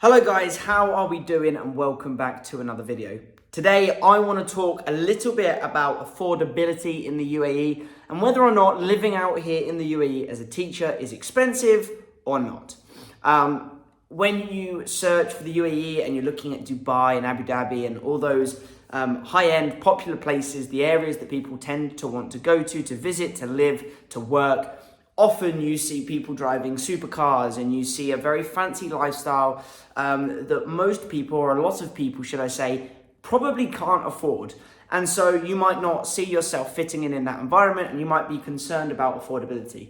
Hello guys, how are we doing and welcome back to another video. Today I want to talk a little bit about affordability in the UAE and whether or not living out here in the UAE as a teacher is expensive or not. When you search for the UAE and you're looking at Dubai and Abu Dhabi and all those high-end popular places, the areas that people tend to want to go to visit, to live, to work, often you see people driving supercars and you see a very fancy lifestyle that most people, or a lot of people should I say, probably can't afford. And so you might not see yourself fitting in that environment and you might be concerned about affordability.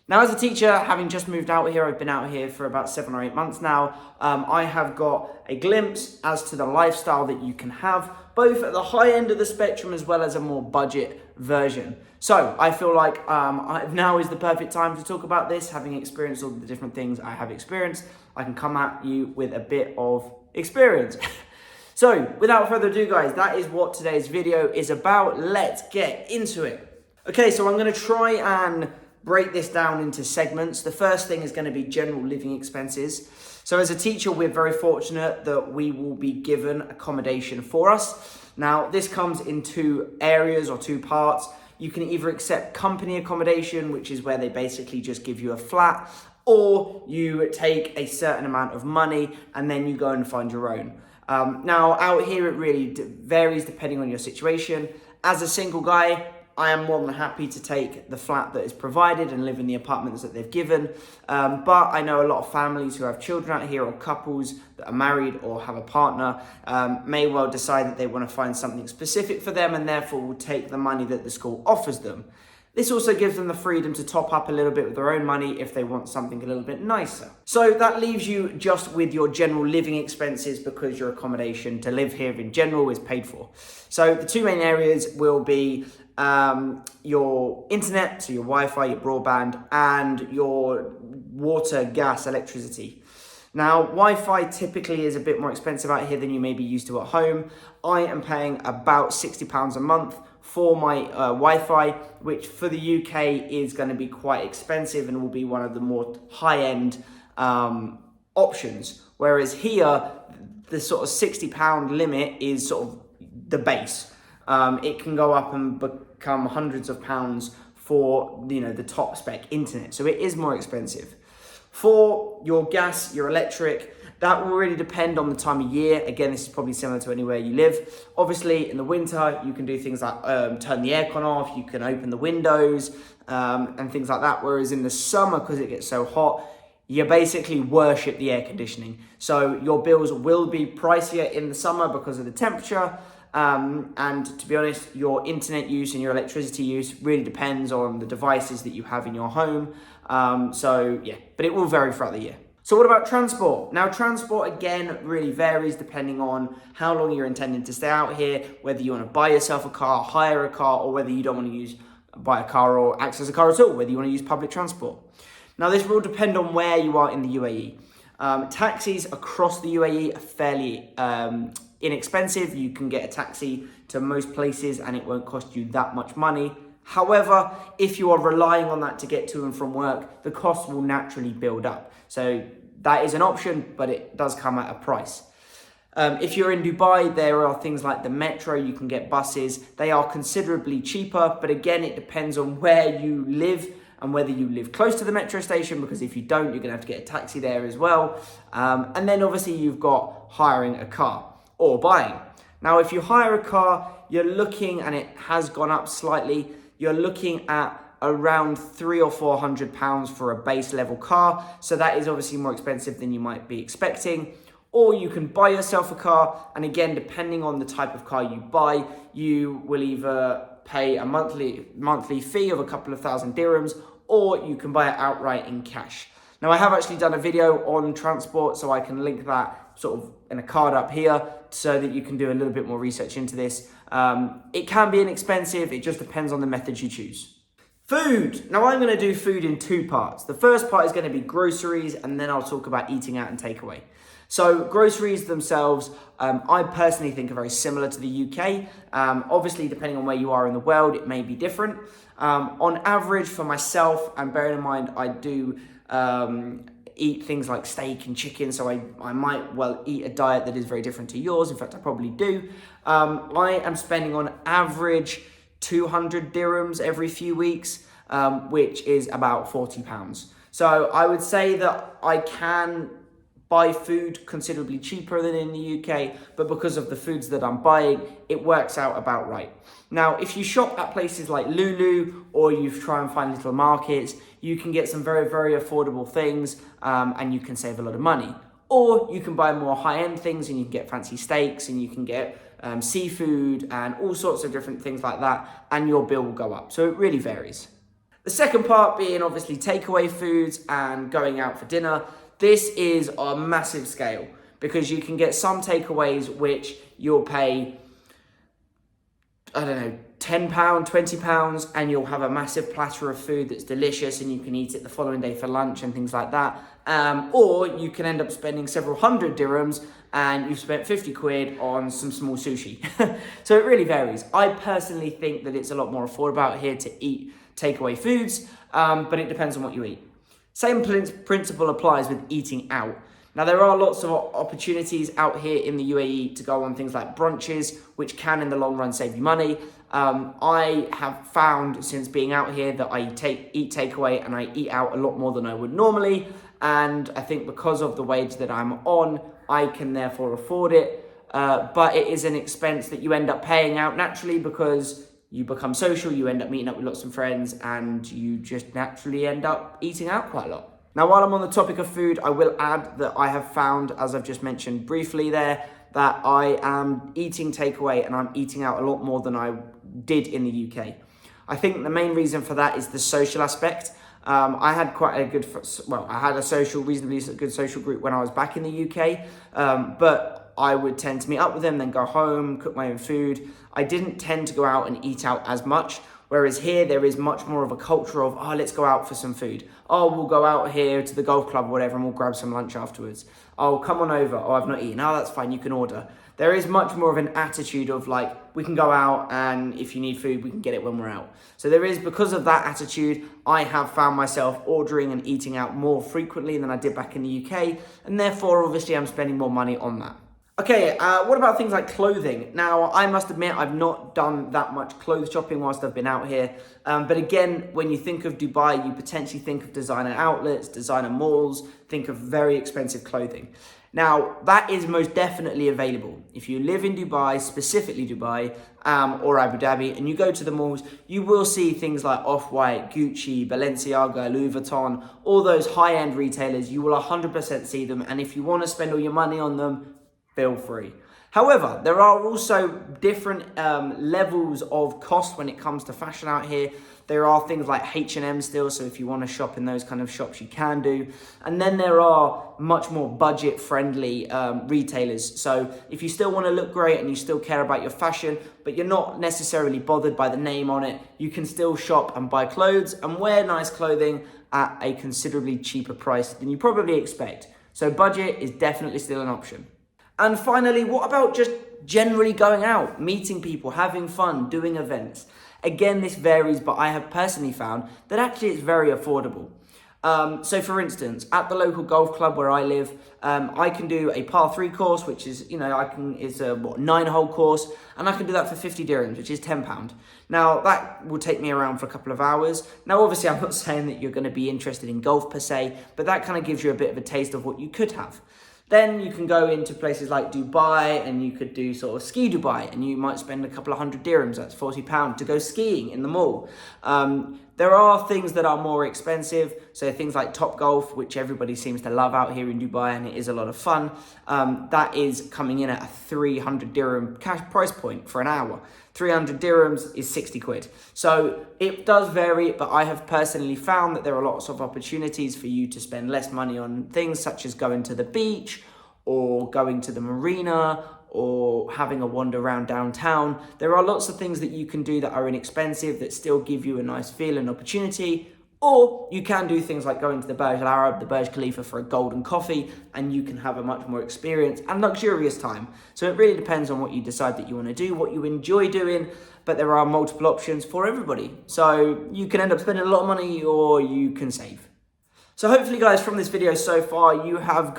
Now, as a teacher, having just moved out here, I've been out here for about 7 or 8 months now, I have got a glimpse as to the lifestyle that you can have, both at the high end of the spectrum as well as a more budget version. So I feel like now is the perfect time to talk about this. Having experienced all the different things I have experienced, I can come at you with a bit of experience. So without further ado, guys, that is what today's video is about. Let's get into it. Okay, so I'm going to try and break this down into segments. The first thing is going to be general living expenses. So as a teacher, we're very fortunate that we will be given accommodation for us. Now, this comes in two areas or two parts. You can either accept company accommodation, which is where they basically just give you a flat, or you take a certain amount of money and then you go and find your own. Now, out here, it really varies depending on your situation. As a single guy, I am more than happy to take the flat that is provided and live in the apartments that they've given. But I know a lot of families who have children out here, or couples that are married or have a partner, may well decide that they want to find something specific for them and therefore will take the money that the school offers them. This also gives them the freedom to top up a little bit with their own money if they want something a little bit nicer. So that leaves you just with your general living expenses because your accommodation to live here in general is paid for. So the two main areas will be your internet, so your Wi-Fi, your broadband, and your water, gas, electricity. Now, Wi-Fi typically is a bit more expensive out here than you may be used to at home. I am paying about £60 a month for my Wi-Fi, which for the UK is going to be quite expensive and will be one of the more high-end options. Whereas here, the sort of £60 limit is sort of the base. It can go up and become hundreds of pounds for the top spec internet. So it is more expensive. For your gas, your electric, that will really depend on the time of year. Again, this is probably similar to anywhere you live. Obviously, in the winter, you can do things like turn the aircon off, you can open the windows and things like that. Whereas in the summer, because it gets so hot, you basically worship the air conditioning. So your bills will be pricier in the summer because of the temperature. And to be honest, your internet use and your electricity use really depends on the devices that you have in your home. So yeah, but it will vary throughout the year. So what about transport? Now, transport again really varies depending on how long you're intending to stay out here, whether you want to buy yourself a car, hire a car, or whether you don't want to buy a car or access a car at all, whether you want to use public transport. Now, this will depend on where you are in the UAE. Taxis across the UAE are fairly inexpensive. You can get a taxi to most places and it won't cost you that much money. However, if you are relying on that to get to and from work, the cost will naturally build up. So that is an option, but it does come at a price. If you're in Dubai, there are things like the metro, you can get buses. They are considerably cheaper, but again, it depends on where you live and whether you live close to the metro station, because if you don't, you're gonna have to get a taxi there as well. And then obviously you've got hiring a car or buying. Now, if you hire a car, you're looking, and it has gone up slightly, you're looking at around £300 or £400 for a base level car. So that is obviously more expensive than you might be expecting. Or you can buy yourself a car. And again, depending on the type of car you buy, you will either pay a monthly fee of a couple of thousand dirhams, or you can buy it outright in cash. Now, I have actually done a video on transport, so I can link that sort of in a card up here so that you can do a little bit more research into this. It can be inexpensive. It just depends on the method you choose. Food. Now, I'm going to do food in two parts. The first part is going to be groceries, and then I'll talk about eating out and takeaway. So groceries themselves, I personally think are very similar to the UK. Obviously, depending on where you are in the world, it may be different. On average for myself, and bearing in mind I do eat things like steak and chicken, so I might well eat a diet that is very different to yours. In fact, I probably do. I am spending on average 200 dirhams every few weeks, which is about £40. So I would say that I can buy food considerably cheaper than in the UK, but because of the foods that I'm buying, it works out about right. Now, if you shop at places like Lulu, or you try and find little markets, you can get some very, very affordable things, and you can save a lot of money. Or you can buy more high-end things and you can get fancy steaks and you can get seafood and all sorts of different things like that, and your bill will go up. So it really varies. The second part being obviously takeaway foods and going out for dinner. This is a massive scale because you can get some takeaways which you'll pay, I don't know, £10, £20, and you'll have a massive platter of food that's delicious and you can eat it the following day for lunch and things like that. Or you can end up spending several hundred dirhams and you've spent 50 quid on some small sushi. So it really varies. I personally think that it's a lot more affordable out here to eat takeaway foods, but it depends on what you eat. Same principle applies with eating out. Now, there are lots of opportunities out here in the UAE to go on things like brunches, which can in the long run save you money. I have found since being out here that I eat takeaway and I eat out a lot more than I would normally. And I think because of the wage that I'm on, I can therefore afford it. But it is an expense that you end up paying out naturally because you become social, you end up meeting up with lots of friends, and you just naturally end up eating out quite a lot. Now, while I'm on the topic of food, I will add that I have found, as I've just mentioned briefly there, that I am eating takeaway and I'm eating out a lot more than I did in the UK. I think the main reason for that is the social aspect. I had I had a reasonably good social group when I was back in the UK, but I would tend to meet up with them, then go home, cook my own food. I didn't tend to go out and eat out as much, whereas here there is much more of a culture of, oh, let's go out for some food. Oh, we'll go out here to the golf club or whatever and we'll grab some lunch afterwards. Oh, come on over. Oh, I've not eaten. Oh, that's fine, you can order. There is much more of an attitude of like, we can go out and if you need food, we can get it when we're out. So there is, because of that attitude, I have found myself ordering and eating out more frequently than I did back in the UK. And therefore, obviously, I'm spending more money on that. Okay, what about things like clothing? Now, I must admit, I've not done that much clothes shopping whilst I've been out here. But again, when you think of Dubai, you potentially think of designer outlets, designer malls, think of very expensive clothing. Now, that is most definitely available. If you live in Dubai, specifically Dubai, or Abu Dhabi, and you go to the malls, you will see things like Off-White, Gucci, Balenciaga, Louis Vuitton, all those high-end retailers. You will 100% see them. And if you want to spend all your money on them, feel free. However, there are also different levels of cost when it comes to fashion out here. There are things like H&M still, so if you want to shop in those kind of shops, you can do. And then there are much more budget-friendly retailers. So if you still want to look great and you still care about your fashion, but you're not necessarily bothered by the name on it, you can still shop and buy clothes and wear nice clothing at a considerably cheaper price than you probably expect. So budget is definitely still an option. And finally, what about just generally going out, meeting people, having fun, doing events? Again, this varies, but I have personally found that actually it's very affordable. So for instance, at the local golf club where I live, I can do a par 3 course, which is, it's a 9-hole course, and I can do that for 50 dirhams, which is £10. Now, that will take me around for a couple of hours. Now, obviously, I'm not saying that you're going to be interested in golf per se, but that kind of gives you a bit of a taste of what you could have. Then you can go into places like Dubai and you could do sort of ski Dubai and you might spend a couple of hundred dirhams, that's £40, to go skiing in the mall. There are things that are more expensive, so things like Top Golf, which everybody seems to love out here in Dubai, and it is a lot of fun. That is coming in at a 300 dirham cash price point for an hour. 300 dirhams is 60 quid. So it does vary, but I have personally found that there are lots of opportunities for you to spend less money on things such as going to the beach or going to the marina or having a wander around downtown. There are lots of things that you can do that are inexpensive that still give you a nice feel and opportunity. Or you can do things like going to the Burj Al Arab, the Burj Khalifa for a golden coffee, and you can have a much more experienced and luxurious time. So it really depends on what you decide that you want to do, what you enjoy doing, but there are multiple options for everybody. So you can end up spending a lot of money or you can save. So hopefully guys, from this video so far, you have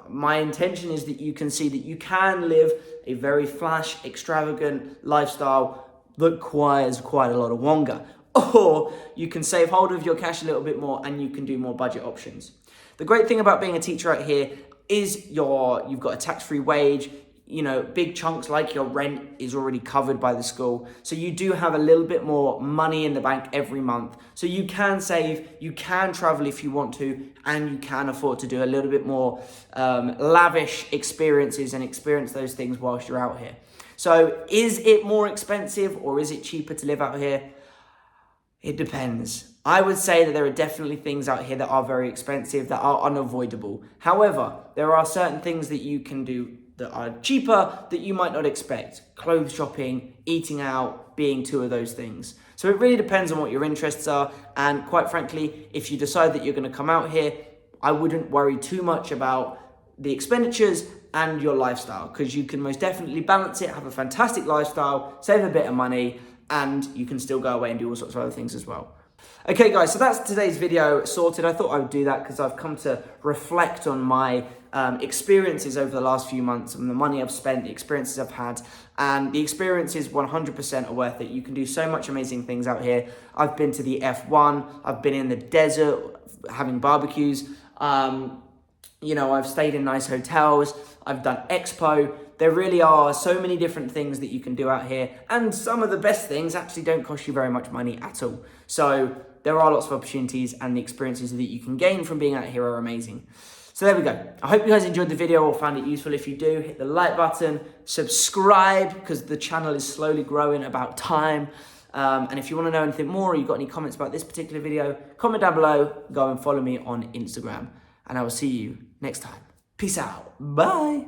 my intention is that you can see that you can live a very flash, extravagant lifestyle that requires quite a lot of wonga. Or you can save hold of your cash a little bit more and you can do more budget options. The great thing about being a teacher out here is you've got a tax-free wage. Big chunks like your rent is already covered by the school. So you do have a little bit more money in the bank every month. So you can save, you can travel if you want to, and you can afford to do a little bit more lavish experiences and experience those things whilst you're out here. So is it more expensive or is it cheaper to live out here? It depends. I would say that there are definitely things out here that are very expensive, that are unavoidable. However, there are certain things that you can do that are cheaper that you might not expect. Clothes shopping, eating out, being two of those things. So it really depends on what your interests are. And quite frankly, if you decide that you're going to come out here, I wouldn't worry too much about the expenditures and your lifestyle, because you can most definitely balance it, have a fantastic lifestyle, save a bit of money, and you can still go away and do all sorts of other things as well. Okay guys, so that's today's video sorted. I thought I would do that because I've come to reflect on my experiences over the last few months and the money I've spent, the experiences I've had, and the experiences 100% are worth it. You can do so much amazing things out here. I've been to the F1, I've been in the desert having barbecues, I've stayed in nice hotels, I've done Expo. There really are so many different things that you can do out here, and some of the best things actually don't cost you very much money at all. So there are lots of opportunities, and the experiences that you can gain from being out here are amazing. So there we go. I hope you guys enjoyed the video or found it useful. If you do, hit the like button, subscribe, because the channel is slowly growing about time. And if you want to know anything more or you've got any comments about this particular video, comment down below, go and follow me on Instagram. And I will see you next time. Peace out. Bye.